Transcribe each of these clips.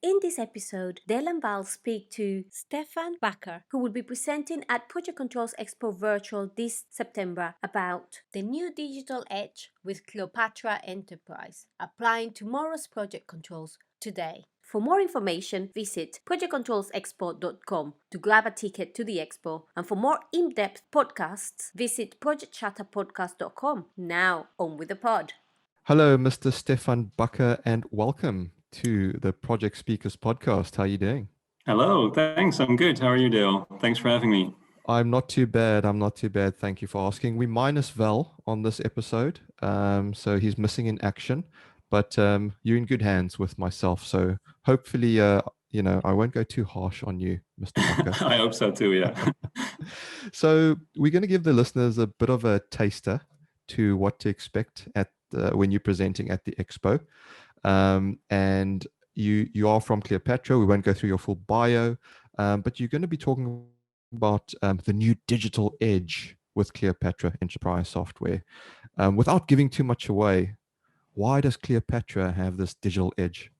In this episode, Del and Val speak to Stafan, who will be presenting at Project Controls Expo Virtual this September about the new digital edge with Cleopatra Enterprise, applying tomorrow's project controls today. For more information, visit projectcontrolsexpo.com to grab a ticket to the expo. And for more in-depth podcasts, visit projectchatterpodcast.com. Now, on with the pod. Hello, Mr. Stefan Bakker, and welcome to the Project Speakers podcast. How are you doing? Hello, thanks. I'm good. How are you, Dale? Thanks for having me. I'm not too bad. Thank you for asking. We minus Val on this episode, so he's missing in action, but you're in good hands with myself. So hopefully, I won't go too harsh on you, Mr. Bakker. I hope so too, yeah. So we're going to give the listeners a bit of a taster to what to expect at when you're presenting at the expo. And you are from Cleopatra. We won't go through your full bio, but you're going to be talking about the new digital edge with Cleopatra Enterprise software. Without giving too much away, why does Cleopatra have this digital edge?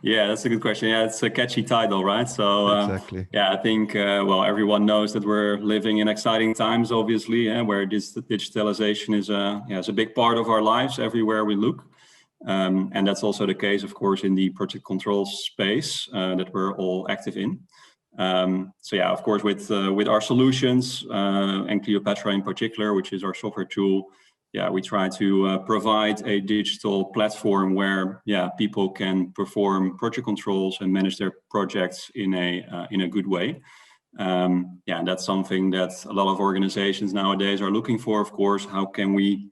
Yeah, that's a good question. Yeah, it's a catchy title, right? So exactly. Yeah, I think everyone knows that we're living in exciting times, obviously, where this digitalization is a big part of our lives everywhere we look. And that's also the case, of course, in the project controls space that we're all active in. So yeah, of course, with our solutions and Cleopatra in particular, which is our software tool, we try to provide a digital platform where people can perform project controls and manage their projects in a good way. And that's something that a lot of organizations nowadays are looking for. Of course, how can we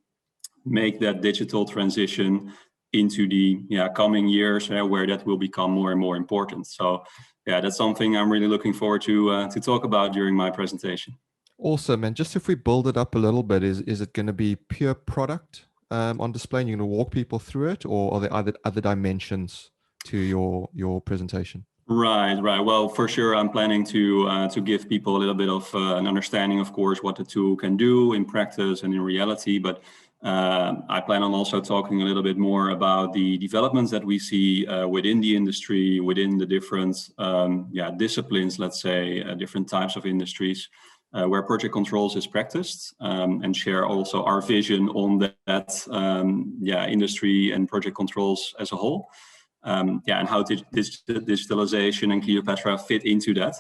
make that digital transition into the coming years where that will become more and more important. So that's something I'm really looking forward to talk about during my presentation. Awesome. And just if we build it up a little bit, is it going to be pure product on display and you're going to walk people through it, or are there other dimensions to your presentation? Right. Well, for sure, I'm planning to give people a little bit of an understanding, of course, what the tool can do in practice and in reality. But I plan on also talking a little bit more about the developments that we see within the industry, within the different disciplines, let's say, different types of industries where project controls is practiced, and share also our vision on that industry and project controls as a whole. And how digitalization and Cleopatra fit into that.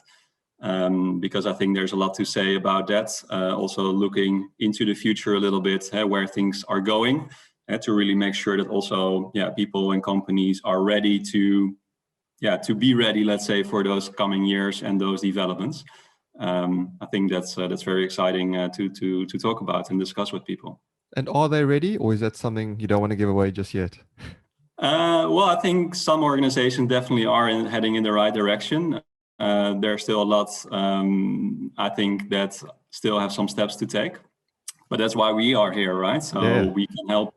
Because I think there's a lot to say about that. Also looking into the future a little bit, where things are going, to really make sure that also people and companies are ready to be ready, let's say, for those coming years and those developments. I think that's very exciting to talk about and discuss with people. And are they ready, or is that something you don't want to give away just yet? Well, I think some organizations definitely are heading in the right direction. There's still a lot, I think, that still have some steps to take. But that's why we are here, right? So we can help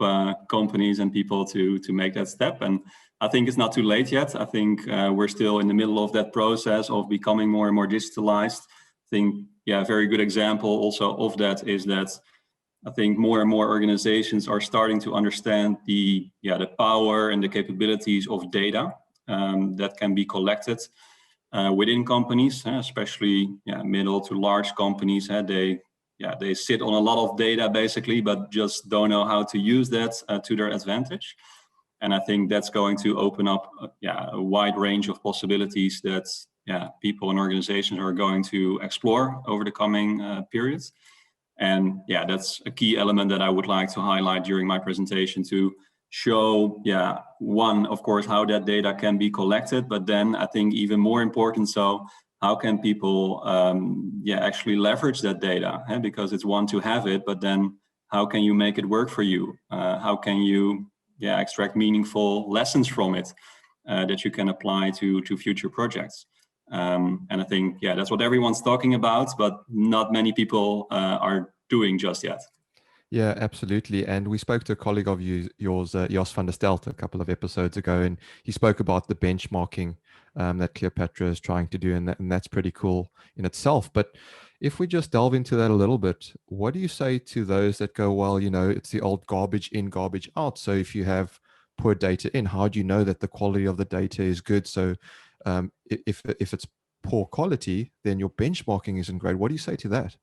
companies and people to make that step. And I think it's not too late yet. I think we're still in the middle of that process of becoming more and more digitalized. I think, a very good example also of that is that I think more and more organizations are starting to understand the power and the capabilities of data that can be collected within companies, especially middle to large companies. They sit on a lot of data basically, but just don't know how to use that to their advantage. And I think that's going to open up a wide range of possibilities that people and organizations are going to explore over the coming periods. And that's a key element that I would like to highlight during my presentation, to show, one, of course, how that data can be collected, but then I think even more important, so how can people actually leverage that data? Because it's one to have it, but then how can you make it work for you? How can you extract meaningful lessons from it that you can apply to future projects? And I think, that's what everyone's talking about, but not many people are doing just yet. Yeah, absolutely. And we spoke to a colleague of yours, Jos van der Stelt, a couple of episodes ago, and he spoke about the benchmarking that Cleopatra is trying to do, and that's pretty cool in itself. But if we just delve into that a little bit, what do you say to those that go, well, it's the old garbage in, garbage out. So if you have poor data in? How do you know that the quality of the data is good? So if it's poor quality, then your benchmarking isn't great. What do you say to that?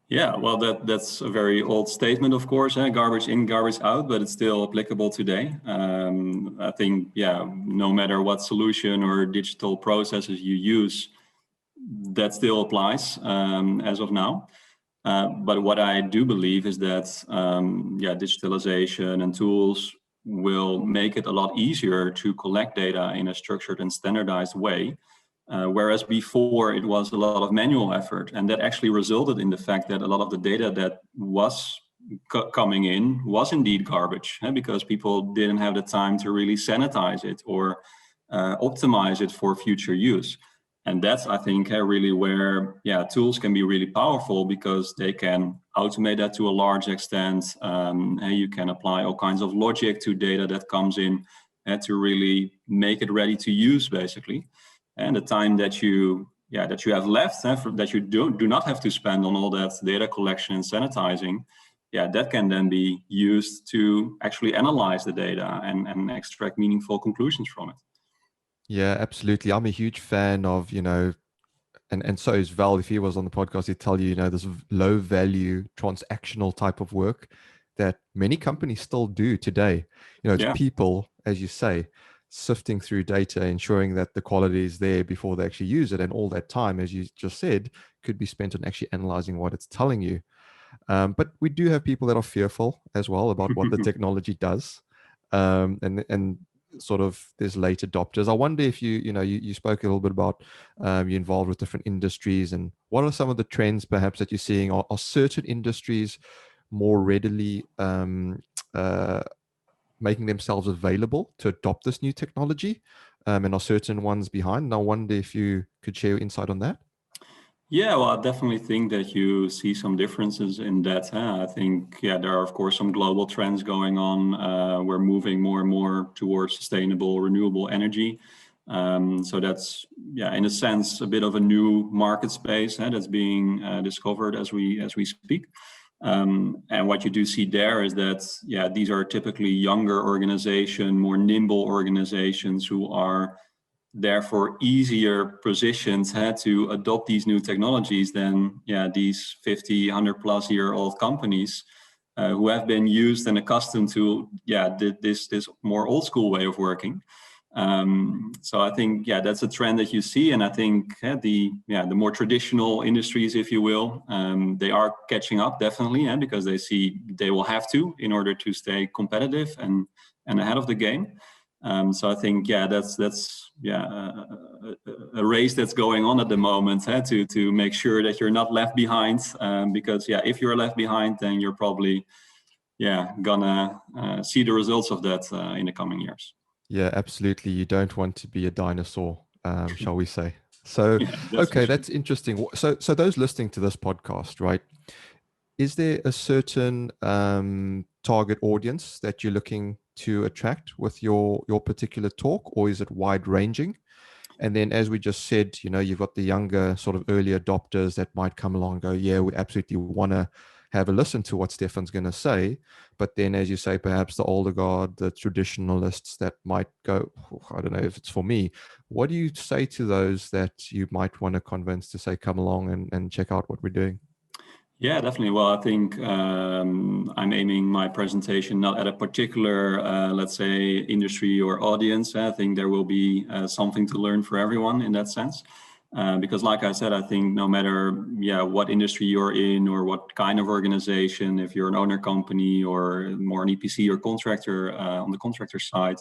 Yeah, well, that's a very old statement, of course, garbage in, garbage out, but it's still applicable today. I think, yeah, no matter what solution or digital processes you use, that still applies as of now. But what I do believe is that, digitalization and tools will make it a lot easier to collect data in a structured and standardized way. Whereas before it was a lot of manual effort, and that actually resulted in the fact that a lot of the data that was coming in was indeed garbage, because people didn't have the time to really sanitize it or optimize it for future use. And that's, I think, really where tools can be really powerful, because they can automate that to a large extent. You can apply all kinds of logic to data that comes in to really make it ready to use, basically. And the time that you have left, that you do not have to spend on all that data collection and sanitizing, that can then be used to actually analyze the data and extract meaningful conclusions from it. Yeah, absolutely. I'm a huge fan of, and so is Val. If he was on the podcast, he'd tell you, this low value transactional type of work that many companies still do today. It's people, as you say, sifting through data, ensuring that the quality is there before they actually use it. And all that time, as you just said, could be spent on actually analyzing what it's telling you. But we do have people that are fearful as well about what the technology does. And sort of there's late adopters. I wonder if you spoke a little bit about you're involved with different industries, and what are some of the trends perhaps that you're seeing? Are certain industries more readily making themselves available to adopt this new technology, and are certain ones behind? And I wonder if you could share your insight on that. Yeah, well, I definitely think that you see some differences in that. I think, there are, of course, some global trends going on. We're moving more and more towards sustainable, renewable energy. So that's, in a sense, a bit of a new market space that's being discovered as we speak. And what you do see there is that, these are typically younger organizations, more nimble organizations who are therefore easier positioned to adopt these new technologies than these 50, 100+ year old companies who have been used and accustomed to this more old school way of working. So I think that's a trend that you see, and I think the more traditional industries, if you will, they are catching up definitely, because they see they will have to in order to stay competitive and ahead of the game. So I think that's a race that's going on at the moment to make sure that you're not left behind, because if you're left behind, then you're probably gonna see the results of that in the coming years. Yeah, absolutely. You don't want to be a dinosaur, shall we say? So, okay, that's interesting. So those listening to this podcast, right? Is there a certain target audience that you're looking to attract with your particular talk, or is it wide ranging? And then, as we just said, you've got the younger sort of early adopters that might come along and go, yeah, we absolutely want to have a listen to what Stafan's going to say. But then, as you say, perhaps the older guard, the traditionalists that might go, I don't know if it's for me. What do you say to those that you might want to convince to say, come along and check out what we're doing? Yeah, definitely. Well, I think I'm aiming my presentation not at a particular, let's say, industry or audience. I think there will be something to learn for everyone in that sense. Because like I said, I think no matter what industry you're in or what kind of organization, if you're an owner company or more an EPC or contractor on the contractor side,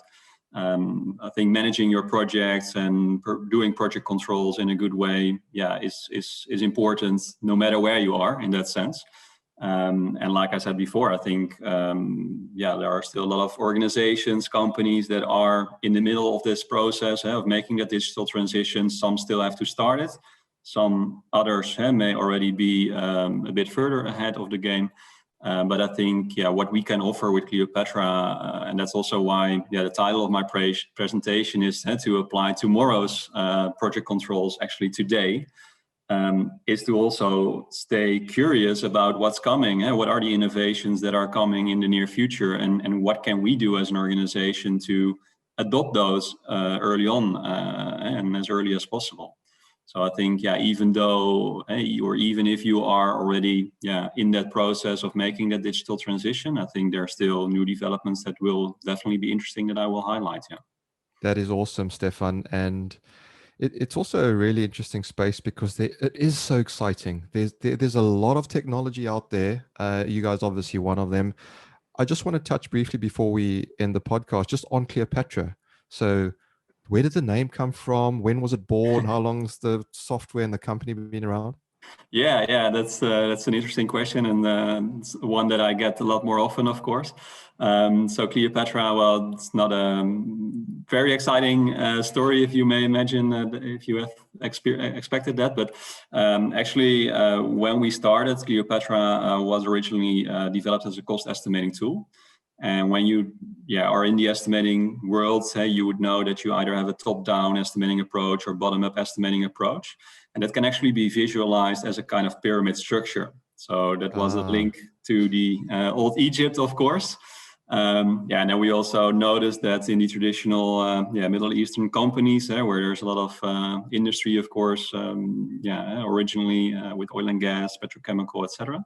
I think managing your projects and doing project controls in a good way, is important no matter where you are in that sense. And like I said before, I think there are still a lot of organizations, companies that are in the middle of this process of making a digital transition. Some still have to start it. Some others may already be a bit further ahead of the game. But I think, what we can offer with Cleopatra, and that's also why the title of my presentation is to apply tomorrow's project controls actually today. is to also stay curious about what's coming. What are the innovations that are coming in the near future, and what can we do as an organization to adopt those early on and as early as possible. So I think, even though, or even if you are already, in that process of making that digital transition, I think there are still new developments that will definitely be interesting that I will highlight. Yeah. That is awesome, Stefan. And it's also a really interesting space because it is so exciting. There's a lot of technology out there. You guys obviously one of them. I just want to touch briefly before we end the podcast, just on Cleopatra. So where did the name come from? When was it born? How long's the software and the company been around? Yeah, that's an interesting question, and it's one that I get a lot more often, of course. So Cleopatra, well, it's not a very exciting story, if you may imagine, if you have expected that. But actually, when we started, Cleopatra was originally developed as a cost estimating tool. And when you are in the estimating world, you would know that you either have a top-down estimating approach or bottom-up estimating approach. And that can actually be visualized as a kind of pyramid structure. So that was a link to the old Egypt, of course. And then we also noticed that in the traditional Middle Eastern companies, where there's a lot of industry, of course, originally with oil and gas, petrochemical, etc.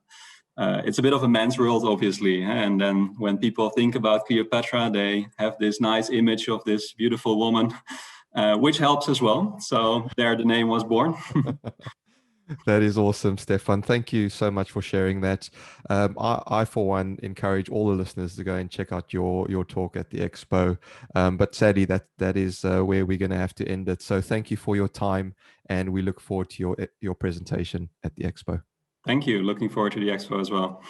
It's a bit of a man's world, obviously. And then when people think about Cleopatra, they have this nice image of this beautiful woman, which helps as well. So there the name was born. That is awesome, Stefan. Thank you so much for sharing that. I, for one, encourage all the listeners to go and check out your talk at the expo. But sadly, that is where we're going to have to end it. So thank you for your time, and we look forward to your presentation at the expo. Thank you. Looking forward to the expo as well.